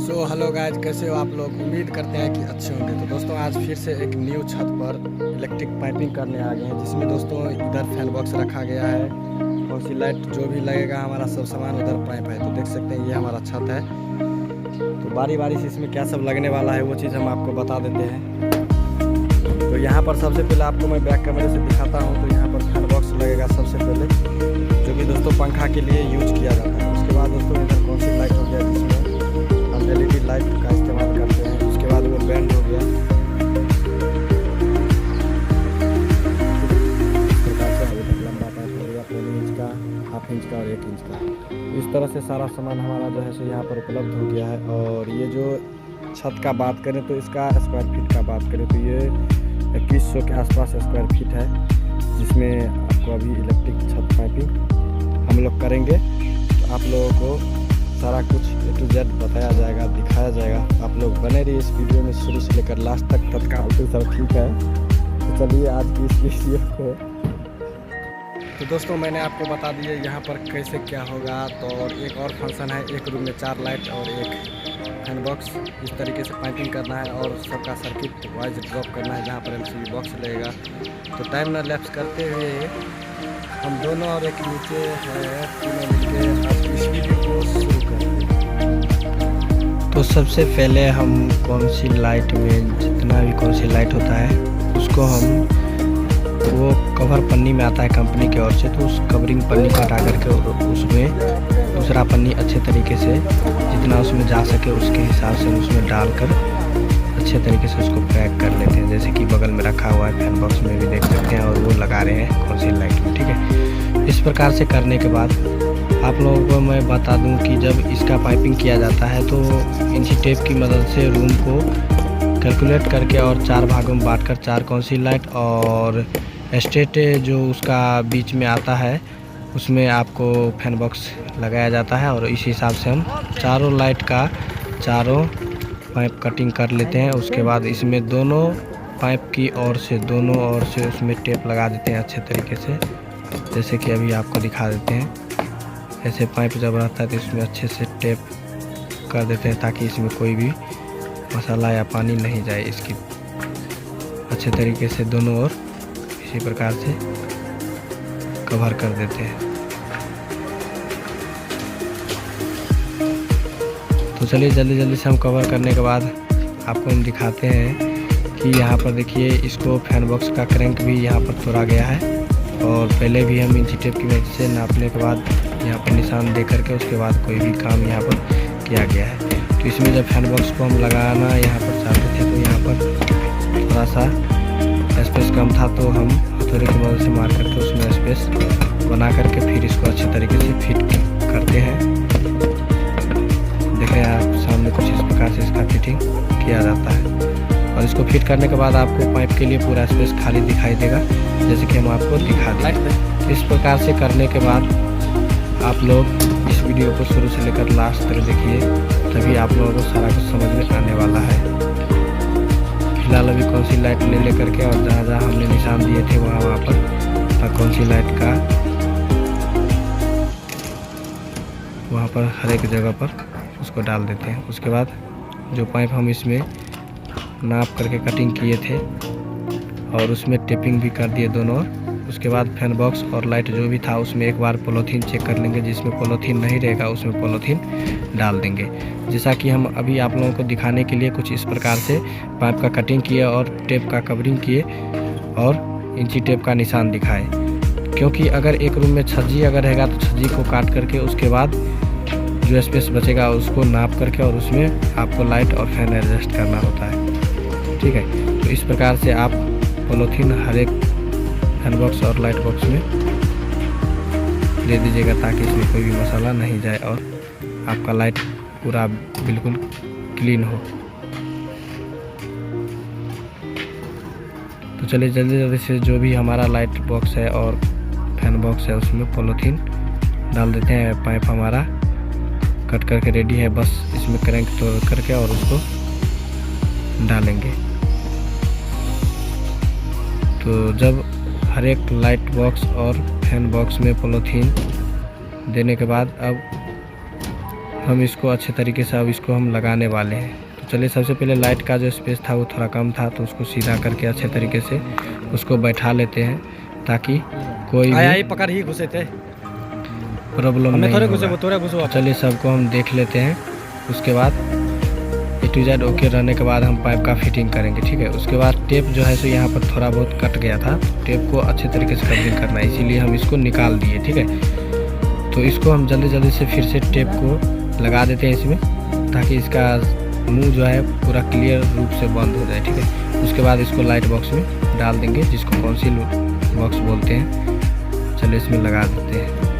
Hello guys, कैसे हो आप लोग। उम्मीद करते हैं कि अच्छे होंगे। तो दोस्तों आज फिर से एक न्यू छत पर इलेक्ट्रिक पाइपिंग करने आ गए हैं, जिसमें दोस्तों इधर फैन बॉक्स रखा गया है। कौन सी लाइट जो भी लगेगा हमारा सब सामान उधर पाइप है। तो देख सकते हैं ये हमारा छत है। तो बारी बारी से इसमें क्या सब लगने वाला है वो चीज़ हम आपको बता देते हैं। तो यहाँ पर सबसे पहले आपको मैं बैक कैमरे से दिखाता हूँ। तो यहाँ पर फैन बॉक्स लगेगा सबसे पहले, जो कि दोस्तों पंखा के लिए यूज किया जाता है। उसके बाद दोस्तों इधर कौन सी लाइट हो गया जिसमें LED लाइट का इस्तेमाल करते हैं। उसके बाद वो बैंड हो गया, इस प्रकार से अभी तक लंबा पाइप हो गया 3 इंच का, 1/2 इंच का और 1 इंच का। इस तरह से सारा सामान हमारा जो है सो यहाँ पर उपलब्ध हो गया है। और ये जो छत का बात करें तो इसका स्क्वायर फीट का बात करें तो ये 2100 के आसपास स्क्वायर फीट है, जिसमें आपको अभी इलेक्ट्रिक छत पाइपिंग हम लोग करेंगे। तो आप लोगों को सारा कुछ A to Z बताया जाएगा, दिखाया जाएगा। आप लोग बने रहिए इस वीडियो में शुरू से लेकर लास्ट तक। तत्काल तो सब ठीक है। तो चलिए आज की इस वीडियो को, तो दोस्तों मैंने आपको बता दिया यहाँ पर कैसे क्या होगा। तो और एक और फंक्शन है, एक रूम में 4 लाइट और एक फैन बॉक्स, इस तरीके से पाइपिंग करना है और सबका सर्किट वाइज ड्रॉप करना है जहाँ पर MCB बॉक्स लगेगा। तो टाइम न लैप्स करते हुए हम दोनों और एक नीचे है तीनों मिलकर आज इस वीडियो को शुरू करेंगे। तो सबसे पहले हम कौन सी लाइट में जितना भी कौन सी लाइट होता है उसको हम वो कवर पन्नी में आता है कंपनी की ओर से, तो उस कवरिंग पन्नी को हटा करके उसमें दूसरा पन्नी अच्छे तरीके से जितना उसमें जा सके उसके हिसाब से उसमें डालकर अच्छे तरीके से उसको पैक कर लेते हैं। जैसे कि बगल में रखा हुआ है फैन बॉक्स में भी देख सकते हैं, और वो लगा रहे हैं कौन सी लाइट में। ठीक है, इस प्रकार से करने के बाद आप लोगों को मैं बता दूं कि जब इसका पाइपिंग किया जाता है तो इंची टेप की मदद से रूम को कैलकुलेट करके और 4 भागों में बांटकर 4 कौन सी लाइट और स्टेट जो उसका बीच में आता है उसमें आपको फैन बॉक्स लगाया जाता है। और इस हिसाब से हम चारों लाइट का चारों पाइप कटिंग कर लेते हैं। उसके बाद इसमें दोनों पाइप की ओर से दोनों ओर से उसमें टेप लगा देते हैं अच्छे तरीके से, जैसे कि अभी आपको दिखा देते हैं। ऐसे पाइप जब रहता है तो इसमें अच्छे से टेप कर देते हैं ताकि इसमें कोई भी मसाला या पानी नहीं जाए। इसकी अच्छे तरीके से दोनों ओर इसी प्रकार से कवर कर देते हैं। तो चलिए जल्दी से हम कवर करने के बाद आपको हम दिखाते हैं कि यहाँ पर देखिए इसको फैन बॉक्स का क्रैंक भी यहाँ पर तोड़ा गया है। और पहले भी हम इंची टेप की मदद से नापने के बाद यहाँ पर निशान दे करके उसके बाद कोई भी काम यहाँ पर किया गया है। तो इसमें जब फैन बॉक्स को हम लगाना यहाँ पर चाहते थे तो यहाँ पर थोड़ा सा स्पेस कम था, तो हम हथौड़े की मदद से मार करके उसमें स्पेस बना करके फिर इसको अच्छे तरीके से फिट करते हैं। देखें आप सामने कुछ इस प्रकार से इसका फिटिंग किया जाता है। और इसको फिट करने के बाद आपको पाइप के लिए पूरा स्पेस खाली दिखाई देगा, जैसे कि हम आपको दिखा दें। इस प्रकार से करने के बाद आप लोग इस वीडियो को शुरू से लेकर लास्ट तक देखिए, तभी आप लोगों को सारा कुछ समझ में आने वाला है। फिलहाल अभी कौन सी लाइट ले करके और जहाँ हमने निशान दिए थे वहाँ पर कौन सी लाइट का वहाँ पर हर एक जगह पर उसको डाल देते हैं। उसके बाद जो पाइप हम इसमें नाप करके कटिंग किए थे और उसमें टेपिंग भी कर दिए दोनों ओर। उसके बाद फैन बॉक्स और लाइट जो भी था उसमें एक बार पॉलीथीन चेक कर लेंगे, जिसमें पॉलीथीन नहीं रहेगा उसमें पॉलीथीन डाल देंगे। जैसा कि हम अभी आप लोगों को दिखाने के लिए कुछ इस प्रकार से पाइप का कटिंग किए और टेप का कवरिंग किए और इंची टेप का निशान दिखाए। क्योंकि अगर एक रूम में छज्जी अगर रहेगा तो छज्जी को काट करके उसके बाद जो स्पेस बचेगा उसको नाप करके और उसमें आपको लाइट और फैन एडजस्ट करना होता है। ठीक है, तो इस प्रकार से आप पॉलीथीन हर एक फैन बॉक्स और लाइट बॉक्स में दे दीजिएगा ताकि इसमें कोई भी मसाला नहीं जाए और आपका लाइट पूरा बिल्कुल क्लीन हो। तो चलिए जल्दी से जो भी हमारा लाइट बॉक्स है और फैन बॉक्स है उसमें पॉलीथीन डाल देते हैं। पाइप हमारा कट करके रेडी है, बस इसमें क्रैंक तोड़ करके और उसको डालेंगे। तो जब हर एक लाइट बॉक्स और फैन बॉक्स में पॉलीथीन देने के बाद अब हम इसको अच्छे तरीके से अब इसको हम लगाने वाले हैं। तो चलिए, सबसे पहले लाइट का जो स्पेस था वो थोड़ा कम था, तो उसको सीधा करके अच्छे तरीके से उसको बैठा लेते हैं ताकि कोई भी पकड़ ही घुसे थे प्रॉब्लम नहीं होगा। चलिए, सबको हम देख लेते हैं। उसके बाद A to Z ओके रहने के बाद हम पाइप का फिटिंग करेंगे, ठीक है। उसके बाद टेप जो है सो यहाँ पर थोड़ा बहुत कट गया था, टेप को अच्छे तरीके से कवरिंग करना है, इसीलिए हम इसको निकाल दिए, ठीक है। तो इसको हम जल्दी से फिर से टेप को लगा देते हैं इसमें, ताकि इसका मुंह जो है पूरा क्लियर रूप से बंद हो जाए, ठीक है। उसके बाद इसको लाइट बॉक्स में डाल देंगे, जिसको कॉन्सील बॉक्स बोलते हैं। चलिए, इसमें लगा देते हैं।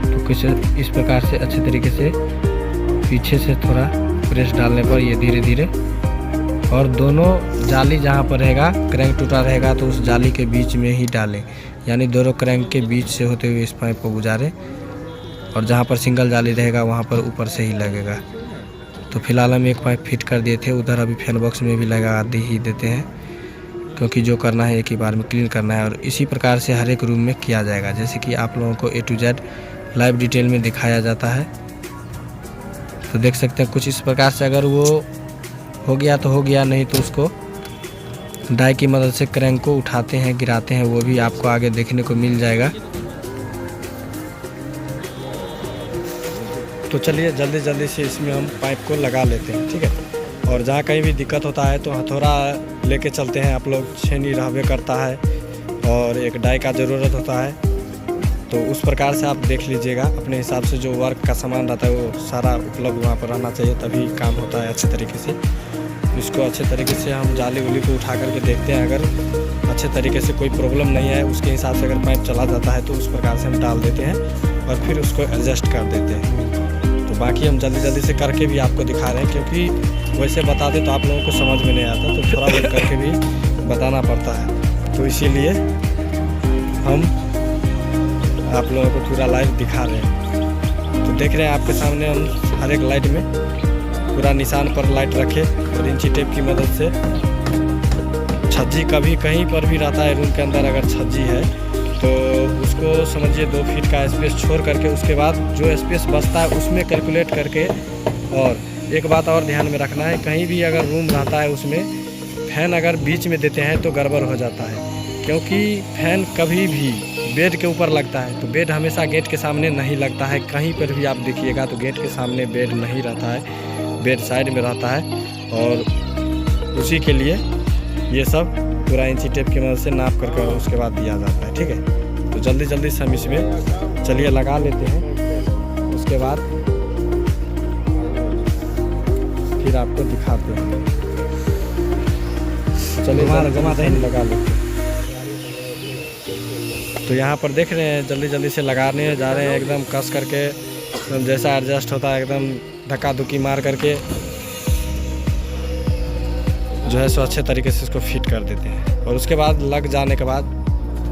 तो कुछ इस प्रकार से अच्छे तरीके से पीछे से थोड़ा प्रेस डालने पर ये धीरे धीरे, और दोनों जाली जहाँ पर रहेगा, क्रैंक टूटा रहेगा तो उस जाली के बीच में ही डालें, यानी दोनों क्रैंक के बीच से होते हुए इस पाइप को गुजारें, और जहाँ पर सिंगल जाली रहेगा वहाँ पर ऊपर से ही लगेगा। तो फिलहाल हम एक पाइप फिट कर दिए थे, उधर अभी फैन बॉक्स में भी लगा ही देते हैं, क्योंकि जो करना है एक ही बार में क्लीन करना है। और इसी प्रकार से हर एक रूम में किया जाएगा, जैसे कि आप लोगों को A to Z live detail में दिखाया जाता है। तो देख सकते हैं कुछ इस प्रकार से, अगर वो हो गया तो हो गया, नहीं तो उसको डाई की मदद से क्रैंक को उठाते हैं, गिराते हैं, वो भी आपको आगे देखने को मिल जाएगा। तो चलिए, जल्दी से इसमें हम पाइप को लगा लेते हैं, ठीक है। और जहाँ कहीं भी दिक्कत होता है तो हथौड़ा लेके चलते हैं आप लोग, छेनी रहबे करता है, और एक डाई का ज़रूरत होता है। तो उस प्रकार से आप देख लीजिएगा, अपने हिसाब से जो वर्क का सामान रहता है वो सारा उपलब्ध वहाँ पर रहना चाहिए, तभी काम होता है अच्छे तरीके से। इसको अच्छे तरीके से हम जाली उली को उठा करके देखते हैं, अगर अच्छे तरीके से कोई प्रॉब्लम नहीं है, उसके हिसाब से अगर पाइप चला जाता है तो उस प्रकार से हम डाल देते हैं और फिर उसको एडजस्ट कर देते हैं। तो बाकी हम जल्दी से करके भी आपको दिखा रहे हैं, क्योंकि वैसे बता दें तो आप लोगों को समझ में नहीं आता, तो थोड़ा बहुत करके भी बताना पड़ता है। तो इसीलिए हम आप लोगों को पूरा लाइव दिखा रहे हैं। तो देख रहे हैं आपके सामने, हम हर एक लाइट में पूरा निशान पर लाइट रखे, और इंची टेप की मदद से छज्जी कभी कहीं पर भी रहता है रूम के अंदर, अगर छज्जी है तो उसको समझिए 2 फीट का स्पेस छोड़ करके, उसके बाद जो स्पेस बचता है उसमें कैलकुलेट करके। और एक बात और ध्यान में रखना है, कहीं भी अगर रूम रहता है उसमें फैन अगर बीच में देते हैं तो गड़बड़ हो जाता है, क्योंकि फैन कभी भी बेड के ऊपर लगता है। तो बेड हमेशा गेट के सामने नहीं लगता है, कहीं पर भी आप देखिएगा तो गेट के सामने बेड नहीं रहता है, बेड साइड में रहता है। और उसी के लिए ये सब पूरा इंची टेप की मदद से नाप करके उसके बाद दिया जाता है, ठीक है। तो जल्दी से हम इसमें चलिए लगा लेते हैं, उसके बाद फिर आपको दिखाते हैं। चलिए लगा लेते हैं। तो यहाँ पर देख रहे हैं, जल्दी से लगाने जा रहे हैं, एकदम कस करके, जैसा एडजस्ट होता है एकदम धक्का धुक्की मार करके जो है सो अच्छे तरीके से इसको फिट कर देते हैं। और उसके बाद लग जाने के बाद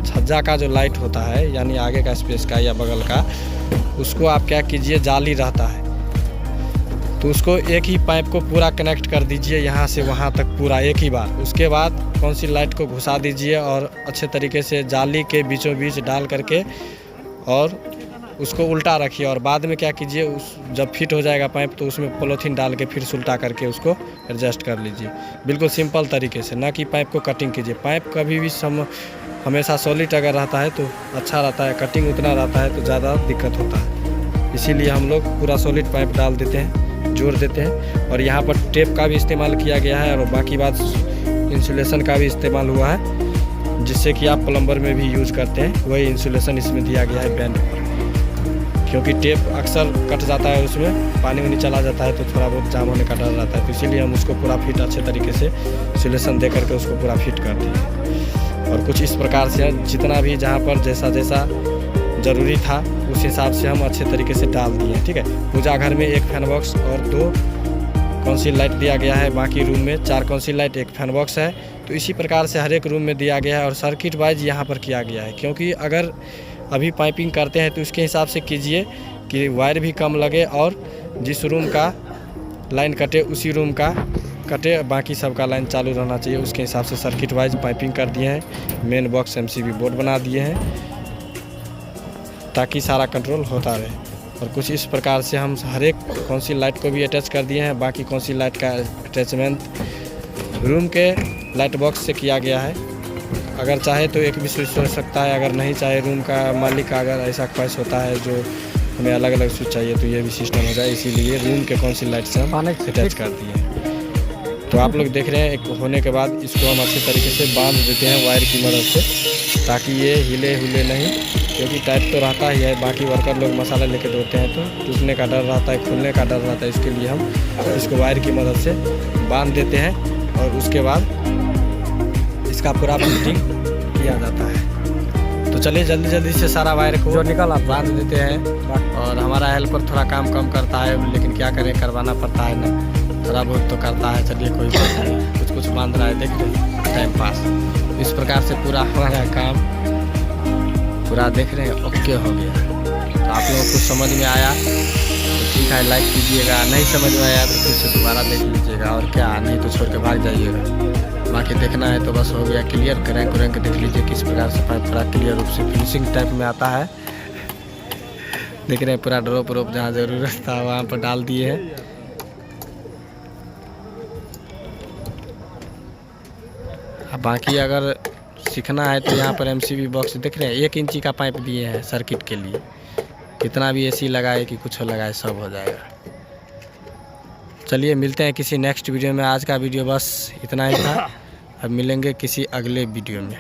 छज्जा का जो लाइट होता है, यानी आगे का स्पेस का या बगल का, उसको आप क्या कीजिए, जाली रहता है तो उसको एक ही पाइप को पूरा कनेक्ट कर दीजिए, यहाँ से वहाँ तक पूरा एक ही बार। उसके बाद कौन सी लाइट को घुसा दीजिए और अच्छे तरीके से जाली के बीचों बीच डाल करके और उसको उल्टा रखिए। और बाद में क्या कीजिए, उस जब फिट हो जाएगा पाइप तो उसमें पॉलीथीन डाल के फिर उल्टा करके उसको एडजस्ट कर लीजिए, बिल्कुल सिंपल तरीके से, ना कि पाइप को कटिंग कीजिए। पाइप कभी भी हमेशा सॉलिड अगर रहता है तो अच्छा रहता है, कटिंग उतना रहता है तो ज़्यादा दिक्कत होता है। इसीलिए हम लोग पूरा सॉलिड पाइप डाल देते हैं, जोड़ देते हैं। और यहाँ पर टेप का भी इस्तेमाल किया गया है और बाकी बात इंसुलेशन का भी इस्तेमाल हुआ है, जिससे कि आप प्लम्बर में भी यूज़ करते हैं, वही इंसुलेशन इसमें दिया गया है बैंड पर। क्योंकि टेप अक्सर कट जाता है, उसमें पानी वानी चला जाता है तो थोड़ा बहुत जाम होने का डर रहता है, तो इसीलिए हम उसको पूरा फिट अच्छे तरीके से इंसुलेशन दे करके उसको पूरा फिट करते हैं। और कुछ इस प्रकार से जितना भी जहाँ पर जैसा ज़रूरी था उस हिसाब से हम अच्छे तरीके से डाल दिए, ठीक है। पूजा घर में 1 फैन बॉक्स और 2 काउंसिल लाइट दिया गया है, बाकी रूम में 4 काउंसिल लाइट 1 फैन बॉक्स है। तो इसी प्रकार से हर एक रूम में दिया गया है और सर्किट वाइज यहाँ पर किया गया है, क्योंकि अगर अभी पाइपिंग करते हैं तो उसके हिसाब से कीजिए कि वायर भी कम लगे और जिस रूम का लाइन कटे उसी रूम का कटे, बाकी सबका लाइन चालू रहना चाहिए। उसके हिसाब से सर्किट वाइज पाइपिंग कर दिए हैं, मेन बॉक्स MCB बोर्ड बना दिए हैं ताकि सारा कंट्रोल होता रहे। और कुछ इस प्रकार से हम हर एक कौन सी लाइट को भी अटैच कर दिए हैं। बाकी कौन सी लाइट का अटैचमेंट रूम के लाइट बॉक्स से किया गया है। अगर चाहे तो एक भी स्विच हो सकता है, अगर नहीं चाहे रूम का मालिक का अगर ऐसा ख्वाहिश होता है जो हमें अलग अलग स्विच चाहिए तो ये भी सिस्टम हो जाए, इसीलिए रूम के कौन सी लाइट से हम अटैच कर दिए हैं। तो आप लोग देख रहे हैं एक होने के बाद इसको हम अच्छे तरीके से बांध देते हैं वायर की मदद से, ताकि ये हिले हुले नहीं, क्योंकि टाइट तो रहता ही है। बाकी वर्कर लोग मसाला लेके धोते हैं तो टूटने का डर रहता है, खुलने का डर रहता है, इसके लिए हम इसको वायर की मदद से बांध देते हैं और उसके बाद इसका पूरा फिटिंग किया जाता है। तो चलिए जल्दी जल्दी से सारा वायर को जो बांध देते हैं। और हमारा हेल्पर थोड़ा काम कम करता है, लेकिन क्या करें, करवाना पड़ता है ना, थोड़ा बहुत तो करता है। चलिए कोई बात नहीं, कुछ कुछ बांध रहा है, देख रहे टाइम पास। इस प्रकार से पूरा हमारा काम पूरा देख रहे हैं ओके हो गया। तो आप लोगों को समझ में आया तो ठीक है, लाइक कीजिएगा, नहीं समझ में आया तो फिर से दोबारा देख लीजिएगा, और क्या नहीं तो छोड़ के भाग जाइएगा। बाकी देखना है तो बस हो गया क्लियर। क्रैंक देख लीजिए किस प्रकार से पाइप पूरा क्लियर रूप से फिनिशिंग टाइप में आता है। देख रहे हैं पूरा ड्रॉप जहाँ ज़रूरत था वहाँ पर डाल दिए हैं। बाकी अगर सीखना है तो यहाँ पर MCB बॉक्स देख रहे हैं 1 इंची का पाइप दिए हैं सर्किट के लिए। कितना भी AC लगाए कि कुछ लगाए सब हो जाएगा। चलिए मिलते हैं किसी नेक्स्ट वीडियो में। आज का वीडियो बस इतना ही था, अब मिलेंगे किसी अगले वीडियो में।